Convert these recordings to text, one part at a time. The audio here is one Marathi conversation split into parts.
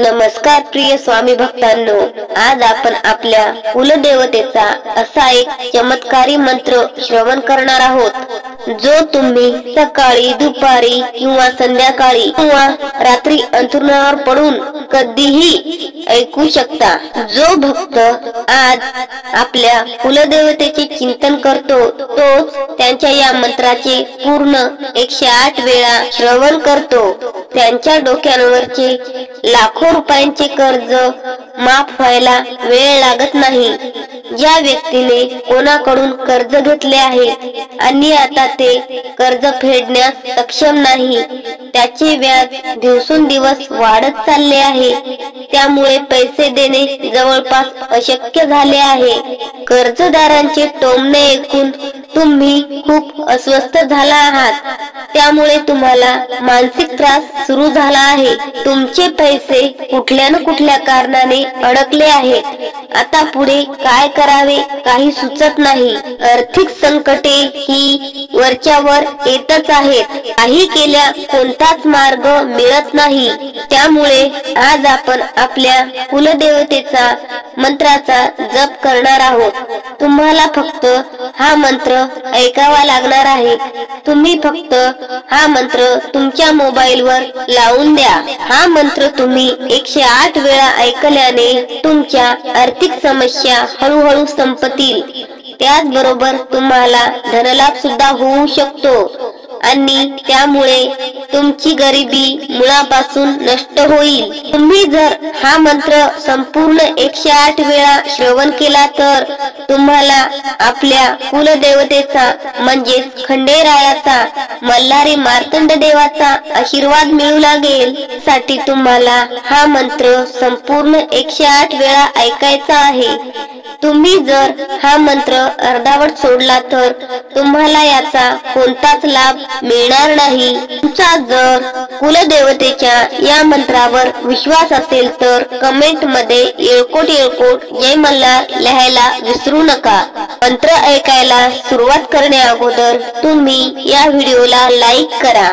नमस्कार प्रिय स्वामी भक्तांनो, आज आपण आपल्या कुलदेवतेचा असा एक चमत्कारी मंत्र श्रवण करणार आहोत, जो तुम्ही सकाळी, दुपारी किंवा संध्याकाळी किंवा रात्री अंथरुणावर पडून कधीही ऐकू शकता। जो भक्त आज आपल्या कुलदेवतेचे चिंतन करतो तोच त्यांच्या या मंत्राचे पूर्ण 108 वेळा श्रवण करतो। त्यांच्या डोक्यावरचे लाखो रुपयांचे कर्ज माफ व्हायला वेळ लागत नाही। ज्या व्यक्तीने कोणाकडून कर्ज घेतले आहे आणि आता ते कर्ज फेडण्यास सक्षम नाही, त्याचे व्याज दिवसेंदिवस वाढत चालले आहे, त्यामुळे पैसे देणे जवळपास अशक्य झाले आहे। कर्जदारांचे टोमणे ऐकून तुम्ही खूप अस्वस्थ झाला आहात, त्यामुळे तुम्हाला मानसिक त्रास सुरू झाला आहे। तुमचे पैसे कुठल्या न कुठल्या कारणाने अडकले आहेत। आता पुढे काय करावे काही सुचत नाही। आर्थिक संकटे ही वरच्यावर येतच आहेत, काही केल्या कोणताच मार्ग मिळत नाही। त्यामुळे आज आपण आपल्या कुलदेवतेचा मंत्राचा जप करणार आहोत। तुम्हाला फक्त हा मंत्र ऐकावा लागणार आहे। तुम्ही फक्त हा मंत्र तुमच्या मोबाईलवर लावून द्या। हा मंत्र तुम्ही 108 वेळा ऐकल्याने तुमच्या आर्थिक समस्या हळूहळू संपतील। त्याचबरोबर तुम्हाला धनलाभ सुद्धा होऊ शकतो आणि त्यामुळे तुमची गरिबी मुळापासून नष्ट होईल। तुम्ही जर हा मंत्र संपूर्ण 108 वेळा श्रवण केला तर तुम्हाला आपल्या कुलदेवतेचा म्हणजेच खंडेरायाचा, मल्हारी मार्तंड देवाचा आशीर्वाद मिळू लागेल। साठी तुम्हाला हा मंत्र संपूर्ण 108 वेळा ऐकायचा आहे। तुम्ही जर हा मंत्र अर्धावट सोडला तर तुम्हाला याचा कोणताच लाभ मिळणार नाही। तुमचा जर कुलदेवतेच्या या मंत्रावर विश्वास असेल तर कमेंट मध्ये येळकोट येळकोट जय मल्हार लिहायला विसरू नका। मंत्र ऐकायला सुरुवात करण्या अगोदर तुम्ही या व्हिडिओला लाईक करा।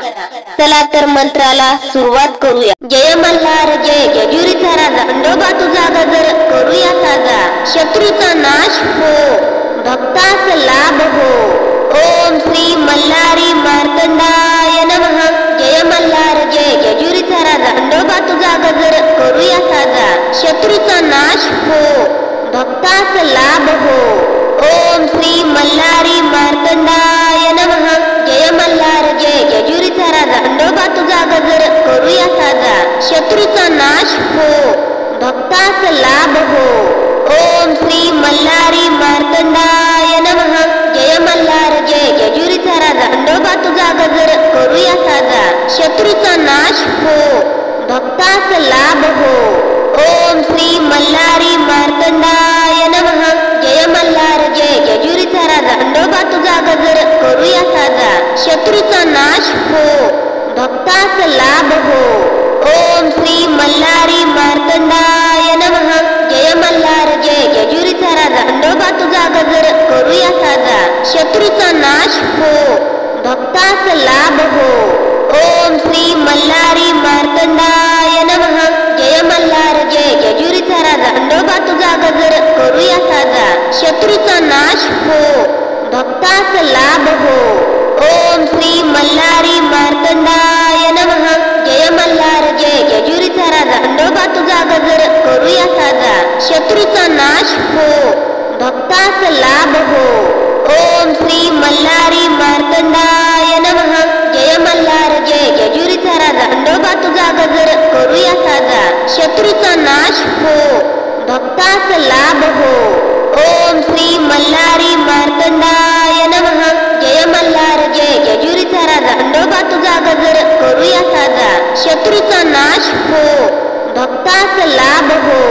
चला तर मंत्राला सुरुवात करूया। जय मल्हार जय जेजुरीचा राजा, खंडोबा तुझा गजर करूया साजा। शत्रूचा नाश हो, भक्तास लाभ हो। ओम श्री मल्हारी मार्तंडाय नमः। जय मल्हार जय जेजुरीचा राजा, खंडोबा तुझा गजर करूया साजा। शत्रूचा नाश हो, भक्तास लाभ हो। ओम श्री मल्हारी मार्तंडाय नमः। जय मल्हार जय जेजुरीचा राजा, खंडोबा तुझा गजर करूया साजा। शत्रूचा नाश हो, भक्तास लाभ हो। ओम श्री मल्हारी मार्तंडाय नमः। जय मल्हार जय जेजुरीचा राजा, खंडोबा तुझा गजर करूया साजा। शत्रूचा नाश हो, भक्तास लाभ हो। ओम श्री मल्हारी मार्तंडाय नमः। जय मल्हार जय जेजुरीचा राजा, खंडोबा तुझा गजर करूया साजा। शत्रूचा नाश हो, भक्तास लाभ हो। ओम श्री मल्हारी मार्तंडाय नमः। जय मल्हार जय जेजुरीचा राजा, खंडोबा तुझा गजर करूया साजा। शत्रूचा नाश हो, भक्तास लाभ हो। ओम श्री मल्हारी मार्तंडाय नमः। जय मल्हार जय जेजुरीचा राजा, खंडोबा तुझा गजर करूया साजा। शत्रूचा नाश हो, भक्तास लाभ हो। ओम श्री मल्हारी मार्तंडाय नमः। जय मल्हार जय जेजुरीचा राजा, खंडोबा तुझा गजर करूया साजा। शत्रूचा नाश हो, भक्तास लाभ हो। ओम श्री मल्हारी मार्तंडाय नमः। जय मल्हार जय जेजुरीचा राजा, खंडोबा तुझा गजर करूया साजा। शत्रूचा नाश हो, भक्तास लाभ हो। ओम श्री मल्हारी मार्तंडाय नमः। जय मल्हार जय जेजुरीचा राजा, खंडोबा तुझा गजर करूया साजा। शत्रूचा नाश हो, भक्तास लाभ हो।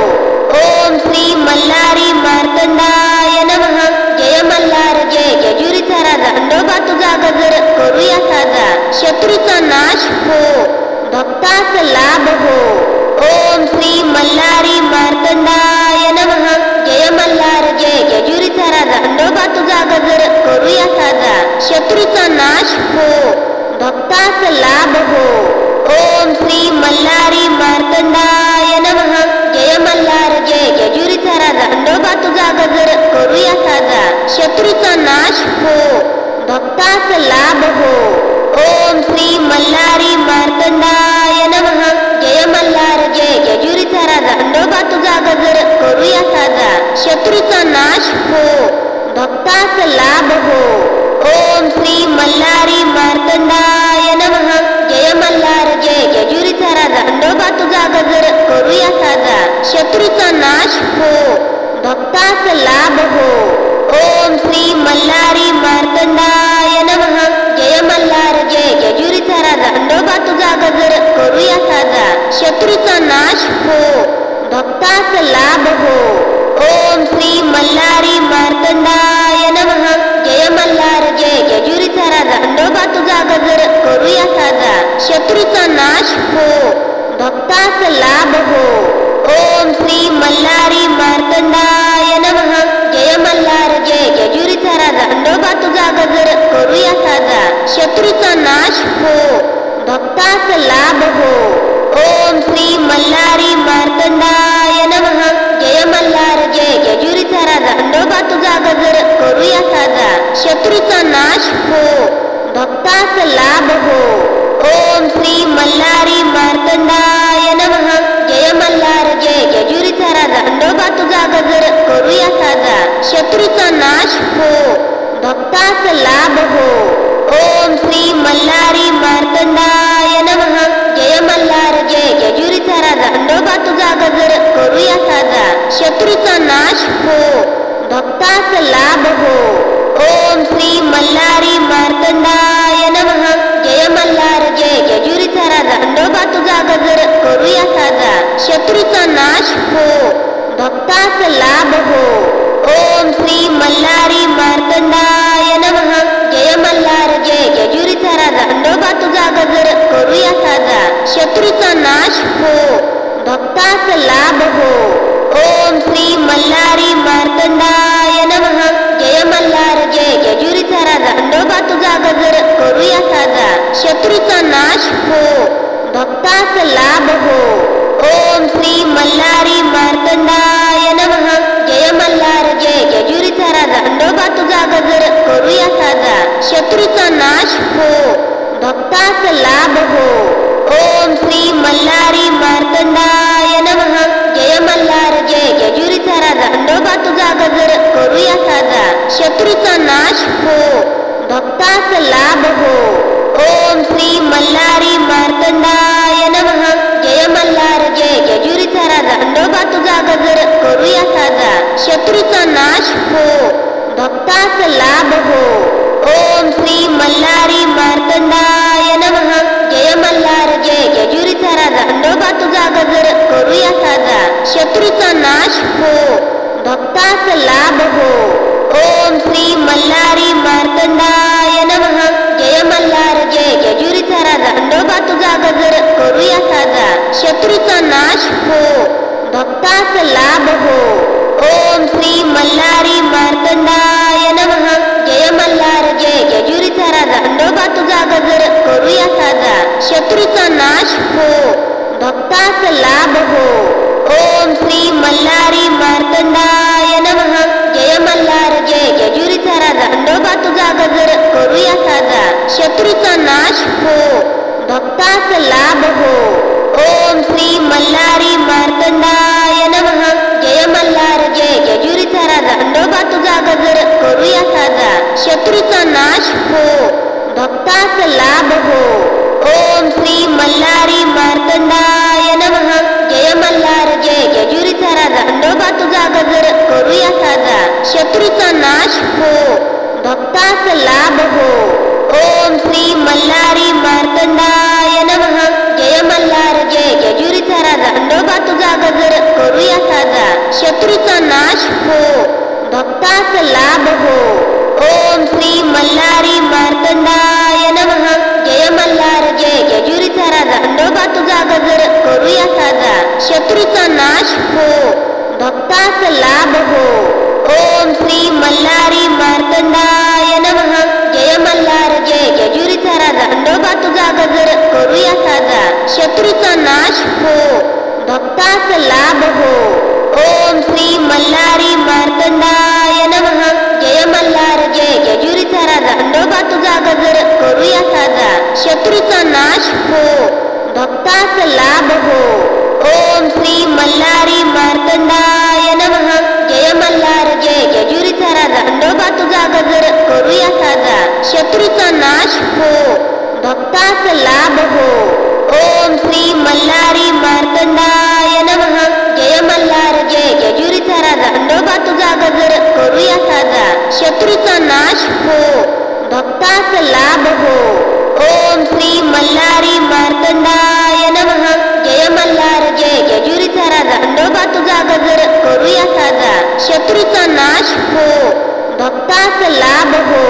ओम श्री मल्हारी मार्तंडाय नमः। जय मल्हार जय जेजुरीचा राजा, खंडोबा तुझा गजर करूया साजा। शत्रूचा नाश हो, भक्तास लाभ हो। ओम श्री मल्हारी मार्तंडाय नमः। जय मल्हार जय जेजुरीचा राजा, खंडोबा तुझा गजर करूया साजा। शत्रूचा नाश हो, भक्तास लाभ हो। ओम श्री मल्हारी मार्तंडाय नमः। शत्रूचा नाश हो, भक्तास लाभ हो. ओम श्री मल्हारी मार्तंडाय नमः. जय मल्हार जय जेजुरीचा राजा, खंडोबा तुझा गजर करूया साजा. शत्रूचा नाश हो, भक्तास लाभ हो. ओम श्री मल्हारी मार्तंडाय नमः. जय मल्हार जय जेजुरीचा राजा, खंडोबा तुझा गजर करूया साजा. शत्रूचा नाश हो, भक्तास लाभ हो. ओम श्री मल्हारी मार्तंडाय नमः. जय मल्हार जय जेजुरीचा राजा, खंडोबा तुझा गजर करूया साजा. शत्रूचा नाश हो, भक्तास लाभ हो. ओम श्री मल्हारी मार्तंडाय नमः. जय मल्हार जय जेजुरीचा राजा, खंडोबा तुझा गजर करूया साजा. शत्रूचा नाश हो, भक्तास लाभ हो. ओम श्री मल्हारी मार्तंडाय नमः. जय मल्हार जय जेजुरीचा राजा, खंडोबा तुझा गजर करूया साजा. शत्रूचा नाश हो, भक्तास लाभ हो. ओम श्री मल्हारी मार्तंडाय नमः. जय मल्हार जय जेजुरीचा राजा, खंडोबा तुझा गजर करूया साजा. शत्रूचा नाश हो, भक्तास लाभ हो. ओम श्री मल्हारी मार्तंडाय नमः. जय मल्हार जय जेजुरीचा राजा, खंडोबा तुझा गजर करूया साजा. शत्रूचा नाश हो, भक्तास लाभ हो. ओम श्री मल्हारी मार्तंडाय नमः. जय मल्हार जय जेजुरीचा राजा, खंडोबा तुझा गजर करूया साजा. शत्रूचा नाश हो, भक्तास लाभ हो. ओम श्री मल्हारी मार्तंडाय नमः. जय मल्हार जय जेजुरीचा राजा, खंडोबा तुझा गजर करूया साजा. शत्रूचा नाश हो, भक्तास लाभ हो. ओम श्री मल्हारी मार्तंडाय नमः. जय मल्हार जय जेजुरीचा राजा, खंडोबा तुझा गजर करूया साजा. शत्रूचा नाश हो, भक्तास लाभ हो. ओम श्री मल्हारी मार्तंडाय नमः. जय मल्हार जय जेजुरीचा राजा, खंडोबा तुझा गजर करूया साजा. शत्रूचा नाश हो, भक्तास लाभ हो. ओम श्री मल्हारी मार्तंडाय नमः. जय मल्हार जय जेजुरीचा राजा, खंडोबा तुझा गजर करूया साजा. शत्रूचा नाश हो, भक्तास लाभ हो. ओम श्री मल्हारी मार्तंडाय नमः. जय मल्हार जय जेजुरीचा राजा, खंडोबा तुझा गजर करूया साजा. शत्रूचा नाश हो, भक्तास लाभ हो. ओम श्री मल्हारी मार्तंडाय नमः. जय मल्हार जय जेजुरीचा राजा, खंडोबा तुझा गजर करूया साजा. शत्रूचा नाश हो, भक्तास लाभ हो. ओम श्री मल्हारी मार्तंडाय नमः. जय मल्हार जय जेजुरीचा राजा, खंडोबा तुझा गजर करूया साजा. शत्रूचा नाश हो, भक्तास लाभ हो. ओम श्री मल्हारी मार्तंडाय नमः. जय मल्हार जय जेजुरीचा राजा, खंडोबा तुझा गजर करूया साजा. शत्रूचा नाश हो, भक्तास लाभ हो. ओम श्री मल्हारी मार्तंडाय नमः. जय मल्हार जय जेजुरीचा राजा, खंडोबा तुझा गजर करूया साजा. शत्रूचा नाश हो, भक्तास लाभ हो. ओम श्री मल्हारी मार्तंडाय नमः. जय मल्हार जय जेजुरीचा राजा, खंडोबा तुझा गजर करूया साजा. शत्रूचा नाश हो, भक्तास लाभ हो. ओम श्री मल्हारी मार्तंडाय नमः. जय मल्हार जय जेजुरीचा राजा, खंडोबा तुझा गजर करूया साजा. शत्रूचा नाश हो, भक्तास लाभ हो. ओम श्री मल्हारी मार्तंडाय नमः. जय मल्हार जय जेजुरीचा राजा, खंडोबा तुझा गजर करूया साजा. शत्रूचा नाश हो, भक्तास लाभ हो. ओम श्री मल्हारी मार्तंडाय नमः. जय मल्हार जय जेजुरीचा राजा, खंडोबा तुझा गजर करूया साजा. शत्रूचा नाश हो, भक्तास लाभ हो. ओम श्री मल्हारी मार्तंडाय नमः. जय मल्हार जय जेजुरीचा राजा, खंडोबा तुझा गजर करूया साजा. शत्रूचा नाश हो, भक्तास लाभ हो. ओम श्री मल्हारी मार्तंडाय नमः. जय मल्हार जय जेजुरीचा राजा, खंडोबा तुझा गजर करूया साजा. शत्रूचा नाश हो, भक्तास लाभ हो. ओम श्री मल्हारी मार्तंडाय नमः. जय शत्रूचा नाश हो, भक्तास लाभ हो. ओम श्री मल्हारी मार्तंडाय नमः. जय मल्हार जय जेजुरीचा राजा, खंडोबा तुझा गजर करूया साजा. शत्रूचा नाश हो, भक्तास लाभ हो. ओम श्री मल्हारी मार्तंडाय नमः. जय मल्हार जय जेजुरीचा राजा, खंडोबा तुझा गजर करूया साजा. शत्रूचा नाश हो, भक्तास लाभ हो.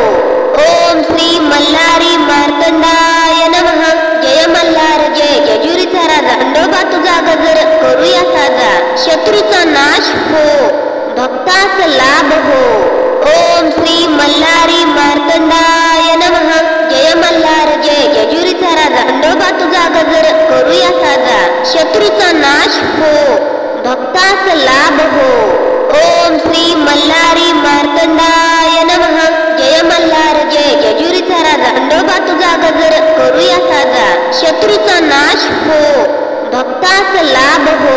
ओम श्री मल्हारी मार्तंडाय नमः. जय मल्हार जय जेजुरीचा राजा, खंडोबा तुझा गजर करूया साजा. शत्रूचा नाश हो, भक्तास लाभ हो. ओम श्री मल्हारी मार्तंडाय नमः. जय मल्हार जय जेजुरीचा राजा, खंडोबा तुझा गजर करूया साजा. शत्रूचा नाश हो, भक्तास लाभ हो. ओम श्री मल्हारी मार्तंडाय नमः. जय मल्हार जय जेजुरीचा राजा, खंडोबा तुझा गजर करूया साजा. शत्रूचा नाश हो, भक्तास लाभ हो.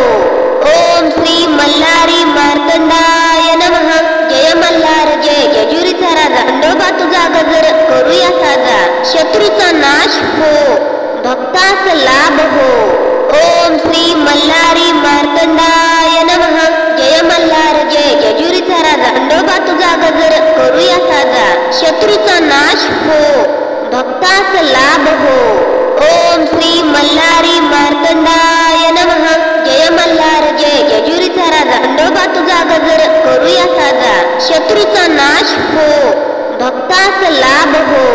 ओम श्री मल्हारी मार्तंडाय नमः. जय मल्हार जय जेजुरीचा राजा, खंडोबा तुझा गजर करूया साजा. शत्रूचा नाश हो, भक्तास लाभ हो. ओम श्री मल्हारी मार्तंडाय नमः. जय मल्हार जय जेजुरीचा राजा, खंडोबा तुझा गजर करूया साजा. शत्रूचा नाश हो, भक्तास लाभ हो. ओम श्री मल्हारी मार्तंडाय नमः. जय मल्हार जय जेजुरीचा राजा, खंडोबा तुझा गजर करूया साजा. शत्रूचा नाश हो, भक्तास लाभ हो.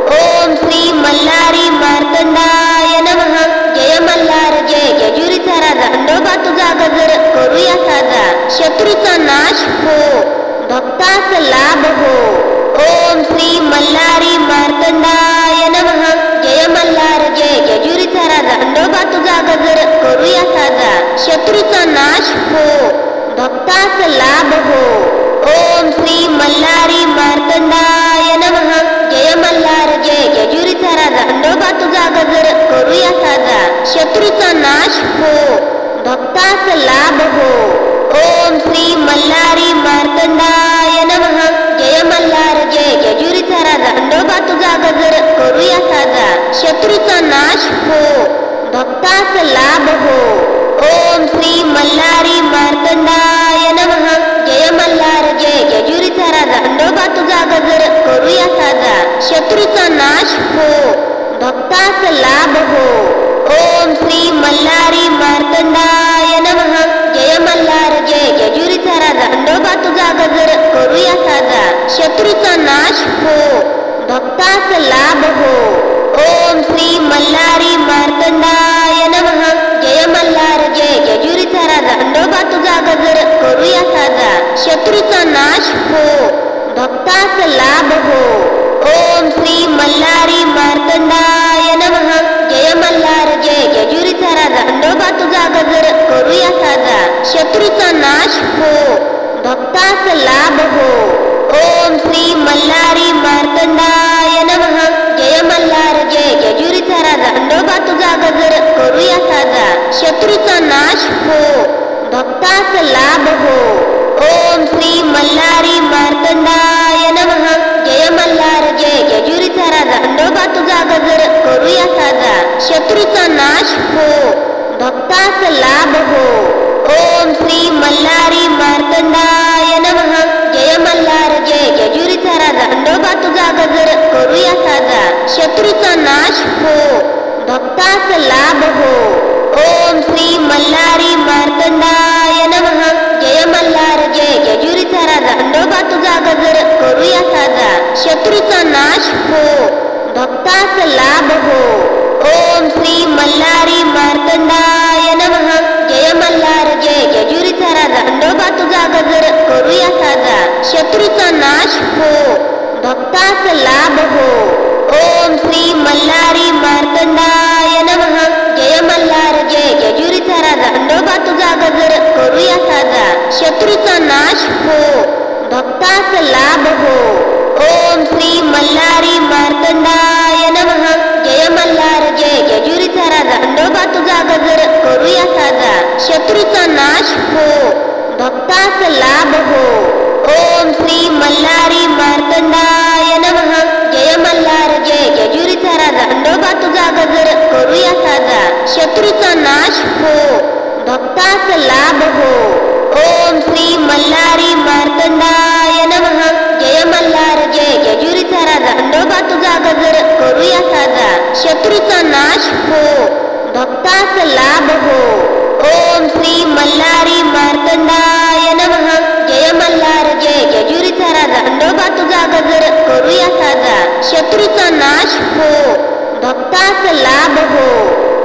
ओम श्री मल्हारी मार्तंडाय नमः. जय मल्हार जय जेजुरीचा राजा, खंडोबा तुझा गजर करूया साजा. शत्रूचा नाश हो, भक्तास लाभ हो. ओम श्री मल्हारी मार्तंडाय नमः. जय मल्हार जय जेजुरीचा राजा, खंडोबा तुझा गजर करूया साजा. शत्रूचा नाश हो, भक्तास लाभ हो. ओम श्री मल्हारी मार्तंडाय नमः. जय मल्हार जय जेजुरीचा राजा, खंडोबा तुझा गजर करूया साजा. शत्रूचा नाश हो, भक्तास लाभ हो. ओम श्री मल्हारी मार्तंडाय नमः. जय मल्हार जय जेजुरीचा राजा, खंडोबा तुझा गजर करूया साजा. शत्रूचा नाश हो, भक्तास लाभ हो. ओम श्री मल्हारी मार्तंडाय नमः. जय मल्हार जय जेजुरीचा राजा, खंडोबा तुझा गजर करूया साजा. शत्रूचा नाश हो, भक्तास लाभ हो. ओम श्री मल्हारी मार्तंडाय नमः. जय मल्हार जय जेजुरीचा राजा, खंडोबा तुझा गजर करूया साजा. शत्रूचा नाश हो, भक्तास लाभ हो. ओम श्री मल्हारी मार्तंडाय नमः. जय मल्हार जय जेजुरीचा राजा, खंडोबा तुझा गजर करूया साजा. शत्रूचा नाश हो, भक्तास लाभ हो. ओम श्री मल्हारी मार्तंडाय नमः. जय मल्हार जय जेजुरीचा राजा, खंडोबा तुझा गजर करूया साजा. शत्रूचा नाश हो, भक्तास लाभ हो. ओम श्री मल्हारी मार्तंडाय नमः. जय मल्हार जय जेजुरीचा राजा, खंडोबा तुझा गजर करूया साजा. शत्रूचा नाश हो, भक्तास लाभ हो. ओम श्री मल्हारी मार्तंडाय नमः. जय मल्हार जय जेजुरीचा राजा, खंडोबा तुझा गजर करूया साजा. शत्रूचा नाश हो, भक्तास लाभ हो. ओम श्री मल्हारी मार्तंडाय नमः. जय मल्हार जय जेजुरीचा राजा, खंडोबा तुझा गजर करूया साजा. शत्रूचा नाश हो, भक्तास लाभ हो. ओम श्री मल्हारी मार्तंडाय नमः. जय मल्हार जय जेजुरीचा राजा, खंडोबा तुझा गजर करूया साजा. शत्रूचा नाश हो, भक्तास लाभ हो. ओम श्री मल्हारी मार्तंडाय नमः. जय मल्हार जय जेजुरीचा राजा, खंडोबा तुझा गजर करूया साजा. शत्रूचा नाश हो, भक्तास लाभ हो. ओम श्री मल्हारी मार्तंडाय नमः. जय मल्हार जय जेजुरीचा राजा, खंडोबा तुझा गजर करूया साजा. शत्रूचा नाश हो, भक्तास लाभ हो. ओम श्री मल्हारी मार्तंडाय नमः. जय मल्हार जय जेजुरीचा राजा, खंडोबा तुझा गजर करूया साजा. शत्रूचा नाश हो, भक्तास लाभ हो. ओम श्री मल्हारी मार्तंडाय नमः. जय मल्हार गजर करूया साजा, शत्रूचा नाश हो, भक्तास लाभ हो. ओम श्री मल्हारी मार्तंडाय नमः. जय मल्हार जय जेजुरीचा राजा, खंडोबा तुझा गजर करूया साजा, शत्रूचा नाश हो, भक्तास लाभ हो. ओम श्री मल्हारी मार्तंडाय नमः. जय मल्हार जय जेजुरीचा राजा, खंडोबा तुझा गजर करूया साजा, शत्रूचा नाश हो, भक्तास लाभ हो.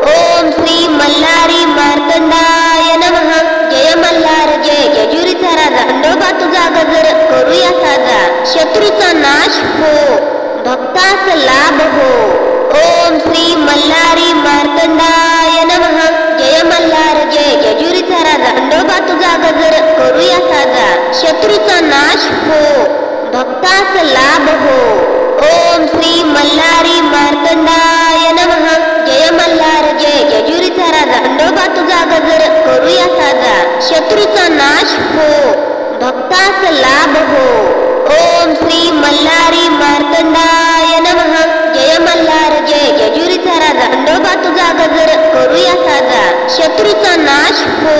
ओम श्री मल्हारी मार्तंडाय नमः. जय मल्हार जय जेजुरीचा राजा, खंडोबा तुझा गजर करूया साजा, शत्रूचा नाश हो, भक्तास लाभ हो. ओम श्री मल्हारी मार्तंडाय नमः. जय मल्हार जय जेजुरीचा राजा, खंडोबा तुझा गजर करूया साजा, शत्रूचा नाश हो, भक्तास लाभ हो. ओम श्री मल्हारी मार्तंडाय नमः. जय मल्हार जय जेजुरीचा राजा, खंडोबा तुझा गजर करूया साजा, शत्रूचा नाश हो, भक्तास लाभ हो. ओम श्री मल्हारी मार्तंडाय नमः. जय मल्हार जय जेजुरीचा राजा, खंडोबा तुझा गजर करूया साजा, शत्रूचा नाश हो,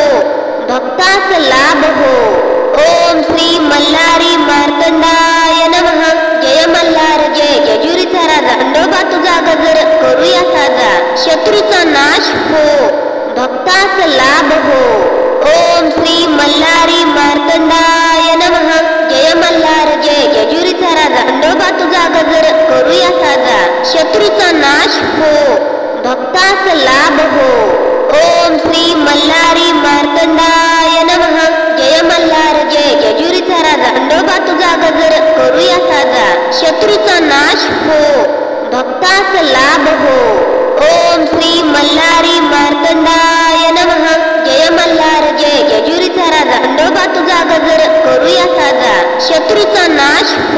भक्तास लाभ हो. ओम श्री मल्हारी मार्तंडाय नमः. जय मल्हार जय जेजुरीचा राजा, खंडोबा तुझा गजर करूया साजा, शत्रूचा नाश हो, भक्तास लाभ हो. ओम श्री मल्हारी मार्तंडाय नमः. जय मल्हार जय जेजुरीचा राजा, खंडोबा तुझा गजर करूया साजा, शत्रूचा नाश हो, भक्तास लाभ हो. ओम श्री मल्हारी मार्तंडाय नमः. जय मल्हार जय जेजुरीचा राजा, खंडोबा तुझा गजर करूया साजा, शत्रूचा नाश हो, भक्तास लाभ हो. ओम श्री मल्हारी मार्तंडाय नमः. जय मल्हार जय जेजुरीचा राजा, खंडोबा तुझा गजर करूया साजा, शत्रूचा नाश हो,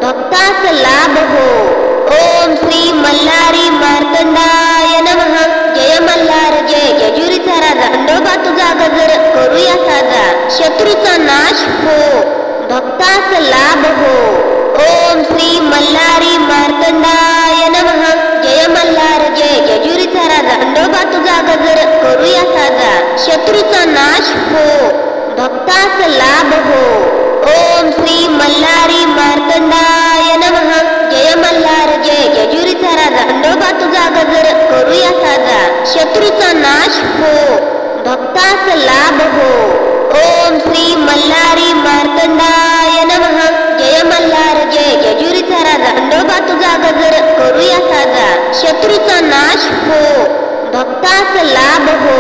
भक्तास लाभ हो. ओम श्री मल्हारी मार्तंडाय नमः. जय मल्हार जय जेजुरीचा राजा, खंडोबा तुझा गजर करूया साजा, शत्रूचा नाश हो, भक्तास लाभ हो. ओम श्री मल्हारी मार्तंडाय नमः. जय मल्हार जय जेजुरीचा राजा, खंडोबा तुझा गजर करूया साजा, शत्रूचा नाश हो, भक्तास लाभ हो. ओम श्री मल्हारी मार्तंडाय नमः. जय मल्हार जय जेजुरीचा राजा, खंडोबा तुझा गजर करूया साजा, शत्रूचा नाश हो, भक्तास लाभ हो. ओम श्री मल्हारी मार्तंडाय नमः. जय मल्हार जय जेजुरीचा राजा, खंडोबा तुझा गजर करूया साजा, शत्रूचा नाश हो, भक्तास लाभ हो. ओम श्री मल्हारी मार्तंडाय नमः. जय मल्हार जय जेजुरीचा राजा, खंडोबा तुझा गजर करूया साजा, शत्रूचा नाश हो, भक्तास लाभ हो.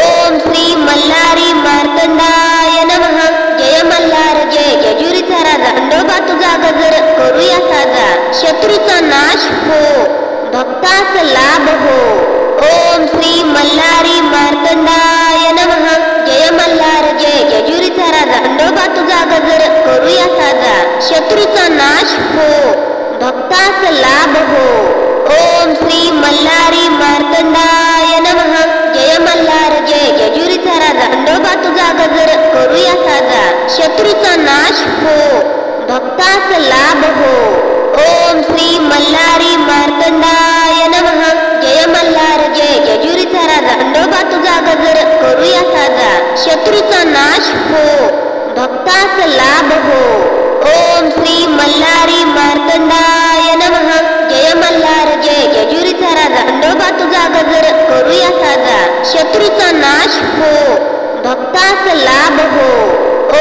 ओम श्री मल्हारी मार्तंडाय नमः. जय मल्हार जय जेजुरीचा राजा, खंडोबा तुझा गजर करूया साजा, शत्रूचा नाश हो, भक्तास लाभ हो. ओम श्री मल्हारी मार्तंडाय नमः. जय मल्हार जय जेजुरीचा राजा, खंडोबा तुझा गजर करूया साजा, शत्रूचा नाश हो, भक्तास लाभ हो. ओम श्री मल्हारी मार्तंडाय नमः. जय मल्हार जय जेजुरीचा राजा, खंडोबा तुझा गजर करूया साजा, शत्रूचा नाश हो, भक्तास लाभ हो. ओम श्री मल्हारी मार्तंडाय नमः. जय मल्हार जय जेजुरीचा राजा, खंडोबा तुझा गजर करूया साजा, शत्रूचा नाश हो, भक्तास लाभ हो.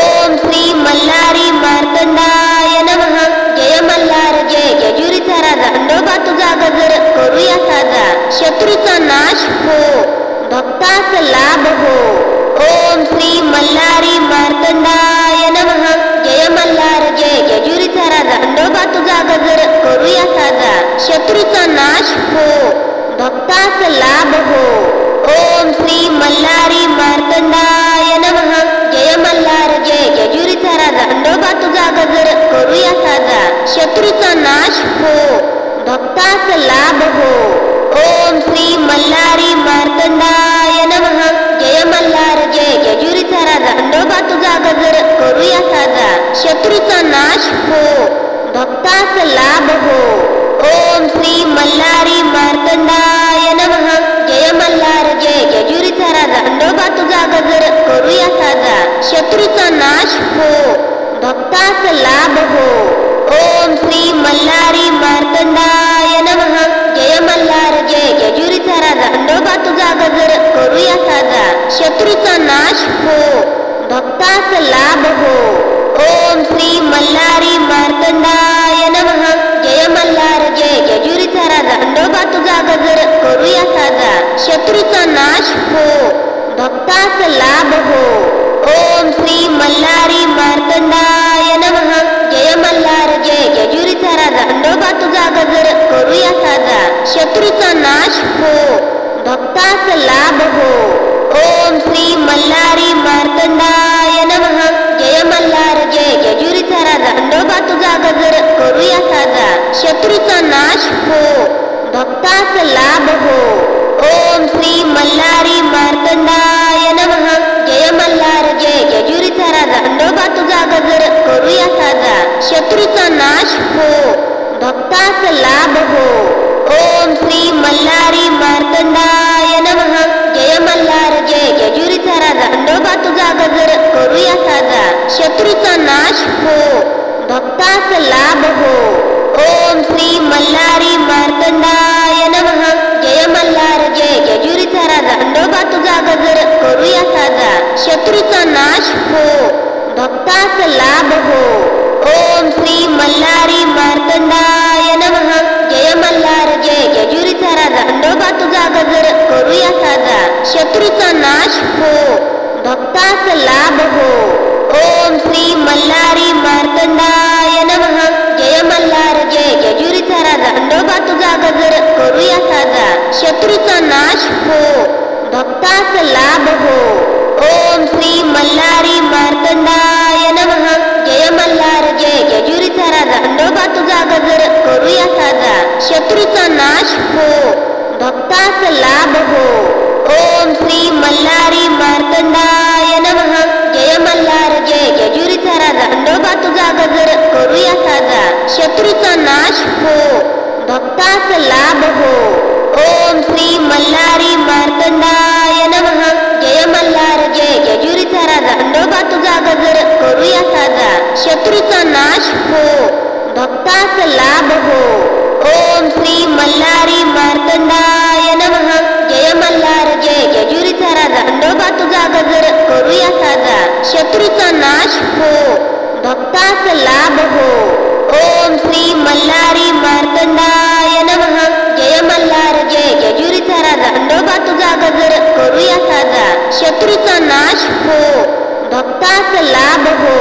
ओम श्री मल्हारी मार्तंडाय नमः. जय मल्हार जय जेजुरीचा राजा, खंडोबा तुझा गजर करूया साजा, शत्रूचा नाश हो, भक्तास लाभ हो. ओम श्री मल्हारी मार्तंडाय नमः. जय मल्हार जय जेजुरीचा राजा, खंडोबा तुझा गजर करूया साजा, शत्रूचा नाश हो, भक्तास लाभ हो. ओम श्री मल्हारी मार्तंडाय नमः. जय मल्हार जय जेजुरीचा राजा, खंडोबा तुझा गजर करूया साजा, शत्रूचा नाश हो, भक्तास लाभ हो. ओम श्री मल्हारी मार्तंडाय नमः. जय मल्हार जय जेजुरीचा राजा, खंडोबा तुझा गजर करूया साजा, शत्रूचा नाश हो, भक्तास लाभ हो. ओम श्री मल्हारी मार्तंडाय तुझा गजर करूया साजा, शत्रूचा नाश हो भक्तास लाभ हो. ओम श्री मल्हारी मार्तंडाय नमः. जय मल्हार जय जेजुरीचा राजा, खंडोबा तुझा गजर करूया साजा, शत्रूचा नाश हो भक्तास लाभ हो. ओम श्री मल्हारी मार्तंडाय नमः. जय मल्हार जय जेजुरीचा राजा, खंडोबा तुझा गजर करूया साजा, शत्रूचा नाश हो भक्तास लाभ हो. ओम श्री मल्हारी मार्तंडाय नमः. जय मल्हार जय जेजुरीचा राजा, खंडोबा तुझा गजर करूया साजा, शत्रूचा नाश हो भक्तास लाभ हो. ओम श्री मल्हारी मार्तंडाय नमः. जय मल्हार जय जेजुरीचा राजा, खंडोबा तुझा गजर करूया साजा, शत्रूचा नाश हो भक्तास लाभ हो. ओम श्री मल्हारी मार्तंडाय नमः. जय मल्हार जय जेजुरीचा राजा, खंडोबा तुझा गजर करूया साजा, शत्रूचा नाश हो भक्तास लाभ हो. ओम श्री मल्हारी मार्तंडाय नमः. जय मल्हार जय जेजुरीचा राजा, खंडोबा तुझा गजर करूया साजा, शत्रूचा नाश हो भक्तास लाभ हो. ओम श्री मल्हारी मार्तंडाय नमः. जय मल्हार जय जेजुरीचा राजा, खंडोबा तुझा गजर करूया साजा, शत्रूचा नाश हो भक्तास लाभ हो. ओम श्री मल्हारी मार्तंडाय नमः. जय मल्हार जय जेजुरीचा राजा, खंडोबा तुझा गजर करूया साजा, शत्रूचा नाश हो भक्तास लाभ हो. ओम श्री मल्हारी मार्तंडाय नमः. जय मल्हार जय जेजुरीचा राजा, खंडोबा तुझा गजर करूया साजा, शत्रूचा नाश हो भक्तास लाभ हो. ओम श्री मल्हारी मार्तंडाय नमः. जय मल्हार जय जेजुरीचा राजा, खंडोबा तुझा गजर करूया साजा, शत्रूचा नाश हो भक्तास लाभ हो. ओम श्री मल्हारी मार्तंडाय नमः. जय मल्हार जय जेजुरीचा राजा, खंडोबा तुझा गजर करूया साजा, शत्रूचा नाश हो भक्तास लाभ हो. ओम श्री मल्हारी मार्तंडाय नमः. जय मल्हार जय जेजुरीचा राजा, खंडोबा तुझा गजर करूया साजा, शत्रूचा नाश हो भक्तास लाभ हो. ओम श्री मल्हारी मार्तंडाय नमः. जय मल्हार जय जेजुरीचा राजा, खंडोबा तुझा गजर करूया साजा, शत्रूचा नाश हो भक्तास लाभ हो. ओम श्री मल्हारी मार्तंडाय नमः. जय मल्हार जय जेजुरीचा राजा, खंडोबा तुझा गजर करूया साजा, शत्रूचा नाश हो भक्तास लाभ हो. ओम श्री मल्हारी मार्तंडाय नमः. जय मल्हार जय जेजुरीचा राजा, खंडोबा तुझा गजर करूया साजा, शत्रूचा नाश हो भक्तास लाभ हो.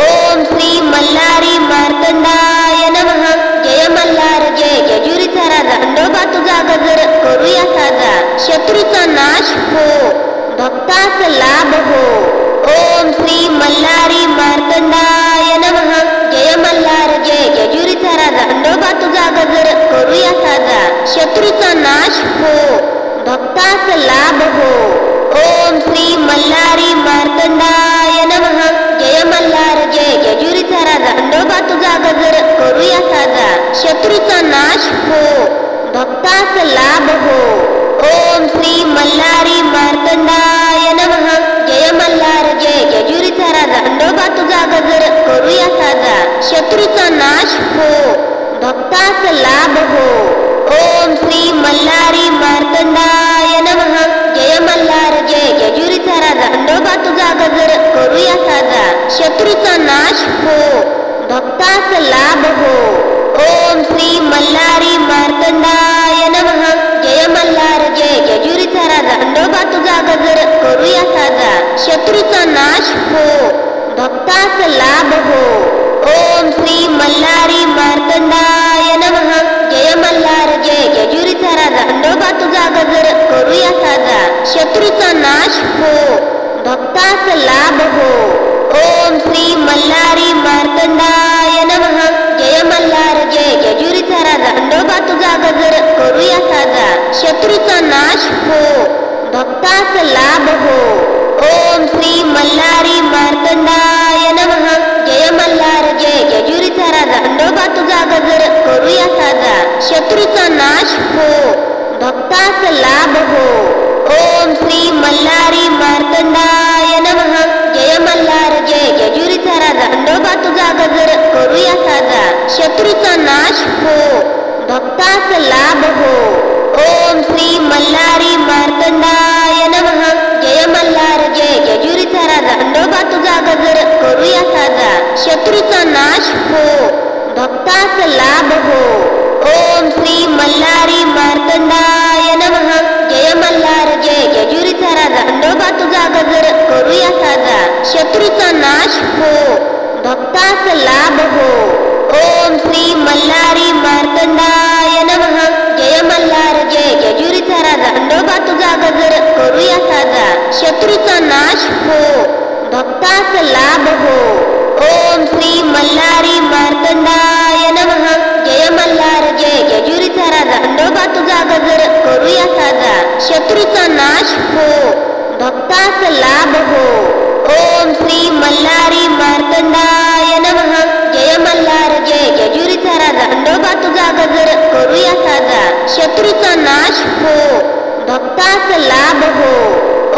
ओम श्री मल्हारी मार्तंडाय नमः. जय मल्हार जय जेजुरीचा राजा, खंडोबा तुझा गजर करूया साजा, शत्रूचा नाश हो भक्तास लाभ हो. ओम श्री मल्हारी मार्तंडाय नमः. जय मल्हार जय जेजुरीचा राजा, खंडोबा तुझा गजर करूया साजा, शत्रूचा नाश हो भक्तास लाभ हो. ओम श्री मल्हारी मार्तंडाय नमः. जय मल्हार जय जेजुरीचा राजा, खंडोबा तुझा गजर करूया साजा, शत्रूचा नाश हो भक्तास लाभ हो. ओम श्री मल्हारी मार्तंडाय नमः. जय मल्हार जय जेजुरीचा राजा, खंडोबा तुझा गजर करूया साजा, शत्रूचा नाश हो भक्तास लाभ हो. ओम श्री मल्हारी मार्तंडाय नमः. जय मल्हार जय जेजुरीचा राजा, खंडोबा तुझा गजर करूया साजा, शत्रूचा नाश हो भक्तास लाभ हो. ओम श्री मल्हारी मार्तंडाय नमः. जय मल्हार जय जेजुरीचा राजा, खंडोबा तुझा गजर करूया साजा, शत्रूचा नाश हो भक्तास लाभ हो. ओम श्री मल्हारी मार्तंडाय नमः. जय मल्हार जय जेजुरीचा राजा, खंडोबा तुझा गजर करूया साजा, शत्रूचा नाश हो भक्तास लाभ हो. ओम श्री मल्हारी मार्तंडाय नमः. जय मल्हार जय जेजुरीचा राजा, खंडोबा तुझा गजर करूया साजा, शत्रूचा नाश हो भक्तास लाभ हो. ओम श्री मल्हारी मार्तंडाय नमः. जय मल्हार जय जेजुरीचा राजा, खंडोबा तुझा गजर करूया साजा. शत्रूचा नाश हो, भक्तास लाभ हो. ओम श्री मल्हारी मार्तंडाय नमः. जय मल्हार जय जेजुरीचा राजा, खंडोबा तुझा गजर करूया साजा. शत्रूचा नाश हो, भक्तास लाभ हो. ओम श्री मल्हारी मार्तंडाय नमः. जय मल्हार जय जेजुरीचा राजा, खंडोबा तुझा गजर करूया साजा. शत्रूचा नाश हो, भक्तास लाभ हो. ओम श्री मल्हारी मार्तंडाय नमः. जय मल्हार जय जेजुरीचा राजा, खंडोबा तुझा गजर करूया साजा. शत्रूचा नाश हो, भक्तास लाभ हो. ओम श्री मल्हारी मार्तंडाय नमः. जय मल्हार जय जेजुरीचा राजा, खंडोबा तुझा गजर करूया साजा. शत्रूचा नाश हो, भक्तास लाभ हो. ओम श्री मल्हारी मार्तंडाय नमः. जय मल्हार जय जेजुरीचा राजा, खंडोबा तुझा गजर करूया साजा. शत्रूचा नाश हो, भक्तास लाभ हो.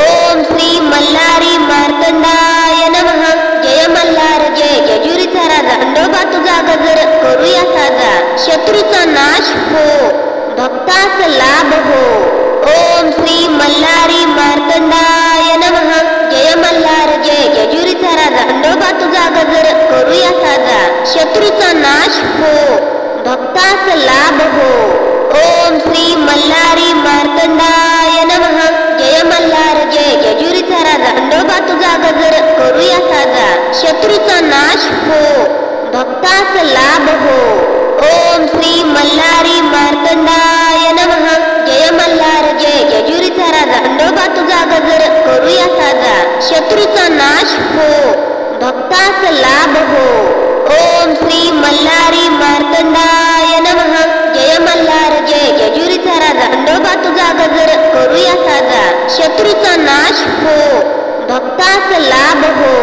ओम श्री मल्हारी मार्तंडाय नमः. जय मल्हार जय जेजुरीचा राजा, खंडोबा तुझा गजर करूया साजा. शत्रूचा नाश हो, भक्तास लाभ हो. ओम श्री मल्हारी मार्तंडाय नमः. जय मल्हार जय जेजुरीचा राजा, खंडोबा तुझा गजर करूया साजा. शत्रूचा नाश हो, भक्तास लाभ हो. ओम श्री मल्हारी मार्तंडाय नमः. जय मल्हार जय जेजुरीचा राजा, खंडोबा तुझा गजर करूया साजा. शत्रूचा नाश हो, भक्तास लाभ हो. ओम श्री मल्हारी मार्तंडाय नमः. जय मल्हार जय जेजुरीचा राजा, खंडोबा तुझा गजर करूया साजा. शत्रूचा नाश हो, भक्तास लाभ हो. ओम श्री मल्हारी मार्तंडाय नमः. जय मल्हार जय जेजुरीचा राजा, खंडोबा तुझा गजर करूया साजा. शत्रूचा नाश हो, भक्तास लाभ हो. ओम श्री मल्हारी मार्तंडाय नमः. जय मल्हार जय जेजुरीचा राजा, खंडोबा तुझा गजर करूया साजा. शत्रूचा नाश हो, भक्तास लाभ हो.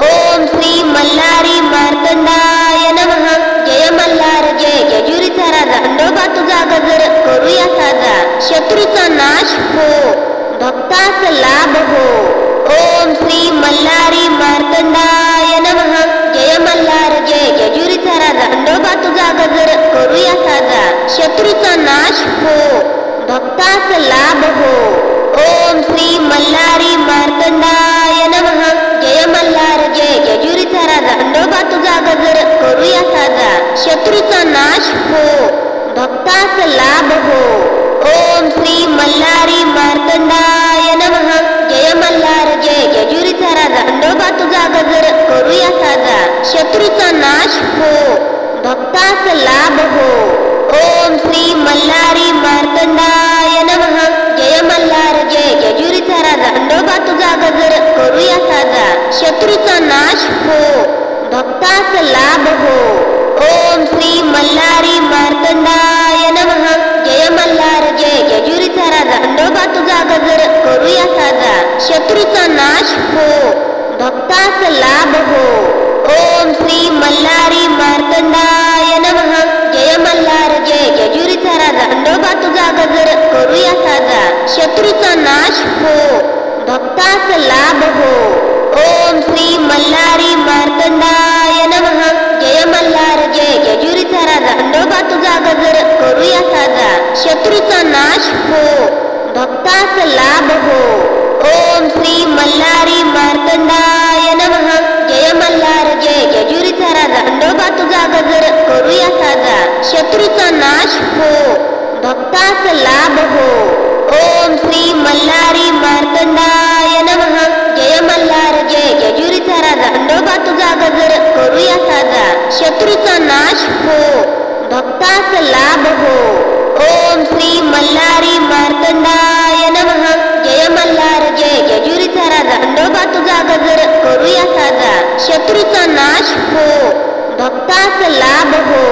ओम श्री मल्हारी मार्तंडाय नमः. जय मल्हार जय जेजुरीचा राजा, खंडोबा तुझा गजर करूया साजा. शत्रूचा नाश हो, भक्तास लाभ हो. ओम श्री मल्हारी मार्तंडाय नमः. जय मल्हार जय जेजुरीचा राजा, खंडोबा तुझा गजर करूया साजा. शत्रूचा नाश हो, भक्तास लाभ हो. ओम श्री मल्हारी मार्तंडाय नमः. जय मल्हार जय जेजुरीचा राजा, खंडोबा तुझा गजर करूया साजा. शत्रूचा नाश हो, भक्तास लाभ हो. ओम श्री मल्हारी मार्तंडाय नमः. जय मल्हार जय जेजुरीचा राजा, खंडोबा तुझा गजर करूया साजा. शत्रूचा नाश हो, भक्तास लाभ हो. ओम श्री मल्हारी मार्तंडाय नमः. जय मल्हार जय जेजुरीचा राजा, खंडोबा तुझा गजर करूया साजा. शत्रूचा नाश हो, भक्तास लाभ हो. ओम श्री मल्हारी मार्तंडाय नमः. जय मल्हार जय जेजुरीचा राजा, खंडोबा तुझा गजर करूया साजा. शत्रूचा नाश हो, भक्तास लाभ हो. ओम श्री मल्हारी मार्तंडाय नमः. जय मल्हार जय जेजुरीचा राजा, खंडोबा तुझा गजर करूया साजा. शत्रूचा नाश हो, भक्तास लाभ हो. ओम श्री मल्हारी मार्तंडाय नमः. जय मल्हार जय जेजुरीचा राजा, खंडोबा तुझा गजर करूया साजा. शत्रूचा नाश हो, भक्तास लाभ हो. ओम श्री मल्हारी मार्तंडाय नमः. जय मल्हार जय जेजुरीचा राजा, खंडोबा तुझा गजर करूया साजा. शत्रूचा नाश हो, भक्तास लाभ हो. ओम श्री मल्हारी मार्तंडाय नमः. जय मल्हार जय जेजुरीचा राजा, खंडोबा तुझा गजर करूया साजा. शत्रूचा नाश हो, भक्तास लाभ हो.